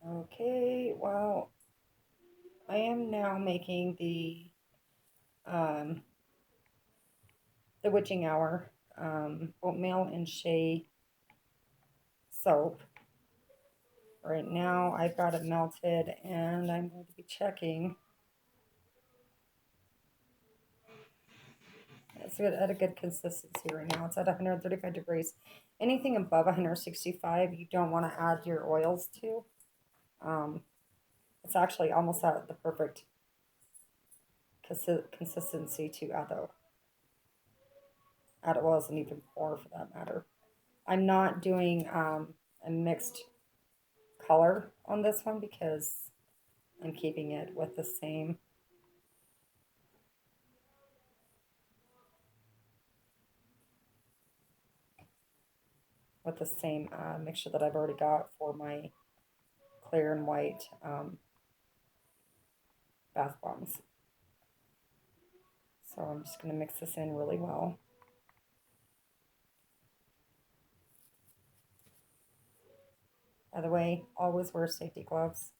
Okay, well, I am now making um, the witching hour oatmeal and shea soap. Right now, I've got it melted, and I'm going to be checking. It's at a good consistency right now. It's at 135 degrees. Anything above 165, you don't want to add your oils to. Um, it's actually almost at the perfect consistency to add oils and even more for that matter. I'm not doing a mixed color on this one because I'm keeping it with the same mixture that I've already got for my clear and white bath bombs. So I'm just going to mix this in really well. By the way, always wear safety gloves,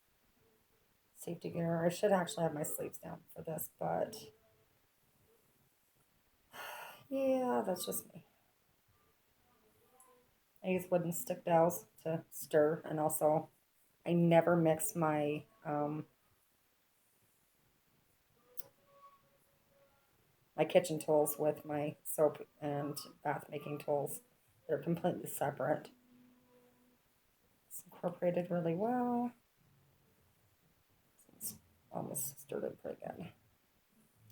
safety gear. I should actually have my sleeves down for this, but yeah, that's just me. I use wooden stick dowels to stir, and also I never mix my kitchen tools with my soap and bath making tools. They're completely separate. It's incorporated really well. It's almost stirred it pretty good.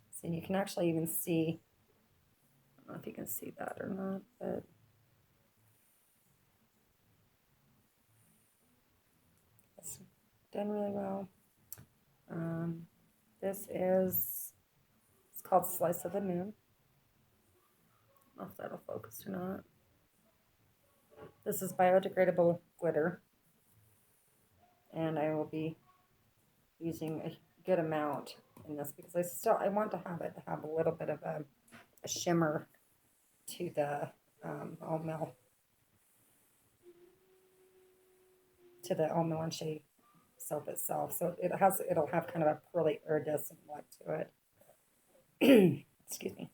So you can actually even see, I don't know if you can see that or not, but it's done really well. Um, this is, it's called Slice of the Moon. I don't know if that'll focus or not. This is biodegradable glitter, and I will be using a good amount in this because I want to have a little bit of a shimmer to the oatmeal and shea soap itself. So it'll have kind of a pearly iridescent look to it. Excuse me.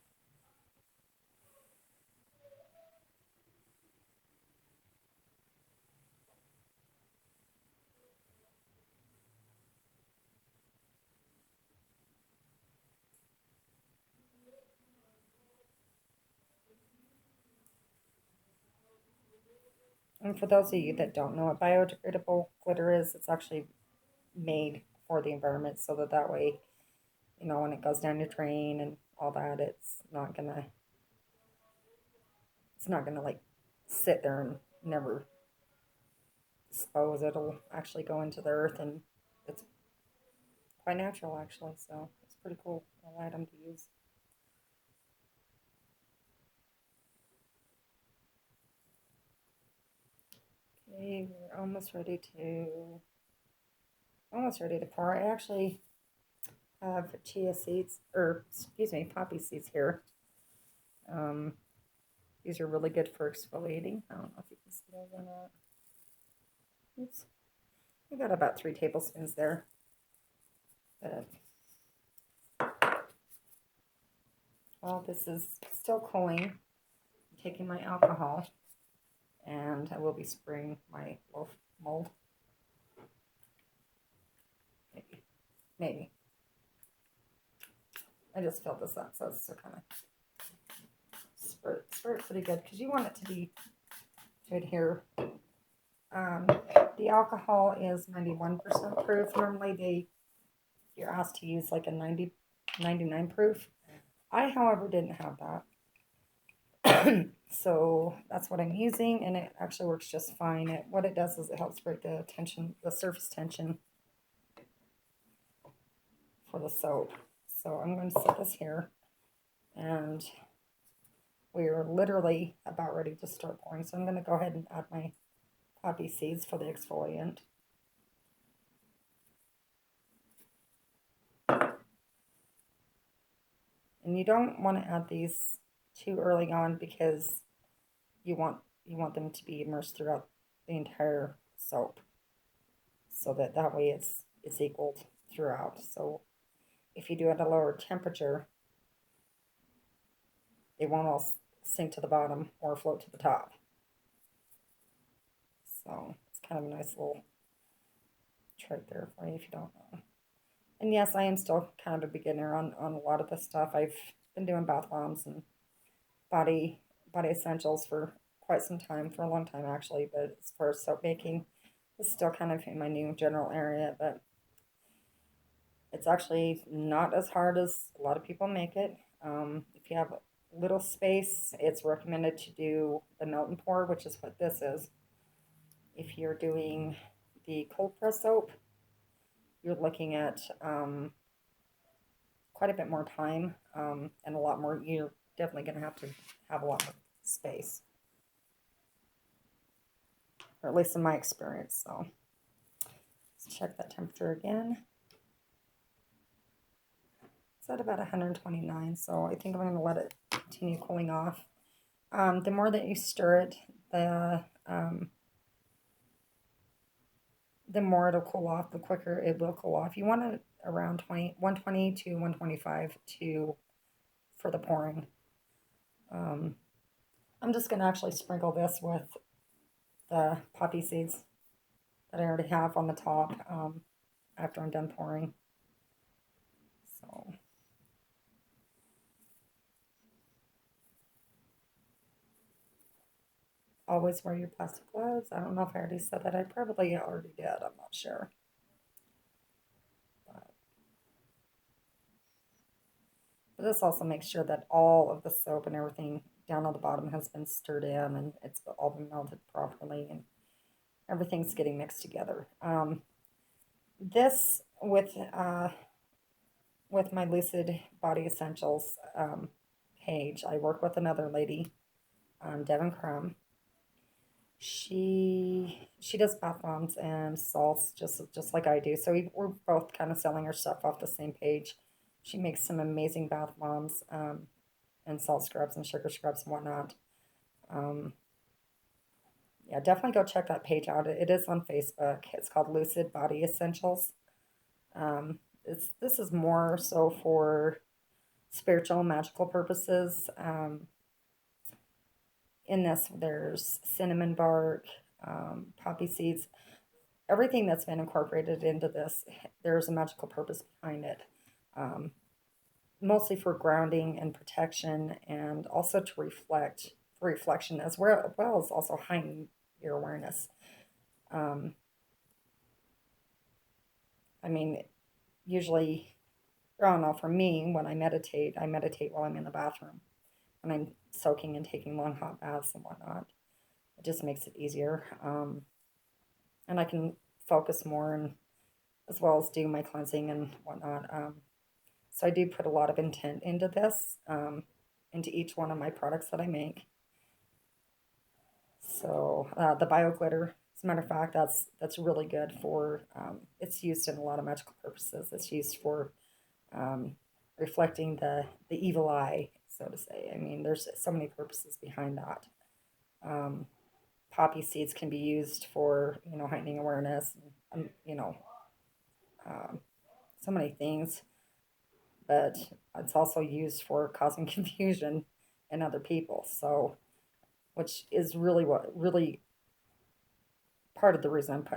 And for those of you that don't know what biodegradable glitter is, it's actually made for the environment so that way, when it goes down your drain and all that, it's not gonna like sit there and never dispose. It'll actually go into the earth, and it's quite natural actually. So it's pretty cool item to use. Okay, we're almost ready to pour. I actually have chia seeds, or excuse me, poppy seeds here. Um, these are really good for exfoliating. I don't know if you can see those or not. Oops. I got about 3 tablespoons there. But while this is still cooling, I'm taking my alcohol, and I will be spraying my loaf mold. Maybe. I just filled this up, so it's kind of spray it pretty good because you want it to adhere. The alcohol is 91% proof. Normally you're asked to use like a 99 proof. I, however, didn't have that. So that's what I'm using, and it actually works just fine. What it does is it helps break the surface tension for the soap. So I'm going to set this here, and we're literally about ready to start pouring. So I'm going to go ahead and add my poppy seeds for the exfoliant. And you don't want to add these too early on because you want them to be immersed throughout the entire soap. so that way it's equal throughout. So if you do it at a lower temperature, it won't all sink to the bottom or float to the top. So it's kind of a nice little trick there for you if you don't know. And yes, I am still kind of a beginner on a lot of this stuff. I've been doing bath bombs and body body essentials for quite some time, for a long time actually. But as far as soap making, it's still kind of in my new general area. But it's actually not as hard as a lot of people make it. If you have little space, it's recommended to do the melt and pour, which is what this is. If you're doing the cold press soap, you're looking at quite a bit more time and a lot more. You're definitely going to have a lot more space, or at least in my experience. So let's check that temperature again. It's at about 129, so I think I'm going to let it continue cooling off. The more that you stir it, the more it'll cool off, the quicker it will cool off. You want it around 120 to 125 for the pouring. I'm just going to actually sprinkle this with the poppy seeds that I already have on the top after I'm done pouring. So always wear your plastic gloves. I don't know if I already said that. I probably already did. I'm not sure. But this also makes sure that all of the soap and everything down on the bottom has been stirred in and it's all been melted properly and everything's getting mixed together. This with my Lucid Body Essentials page, I work with another lady, Devin Crum. She does bath bombs and salts just like I do. So we're both kind of selling our stuff off the same page. She makes some amazing bath bombs and salt scrubs and sugar scrubs and whatnot. Yeah, definitely go check that page out. It is on Facebook. It's called Lucid Body Essentials. This is more so for spiritual and magical purposes. In this, there's cinnamon bark, poppy seeds, everything that's been incorporated into this. There's a magical purpose behind it, mostly for grounding and protection, and also to reflection as well as also heighten your awareness. I mean, usually, I don't know, for me, when I meditate while I'm in the bathroom. When I'm soaking and taking long hot baths and whatnot. It just makes it easier. And I can focus more and as well as do my cleansing and whatnot. So I do put a lot of intent into this, into each one of my products that I make. So the bio glitter, as a matter of fact, that's really good for. It's used in a lot of magical purposes. It's used for reflecting the evil eye, so to say. I mean, there's so many purposes behind that. Poppy seeds can be used for heightening awareness, and, so many things. But it's also used for causing confusion in other people. So, which is really part of the reason I'm putting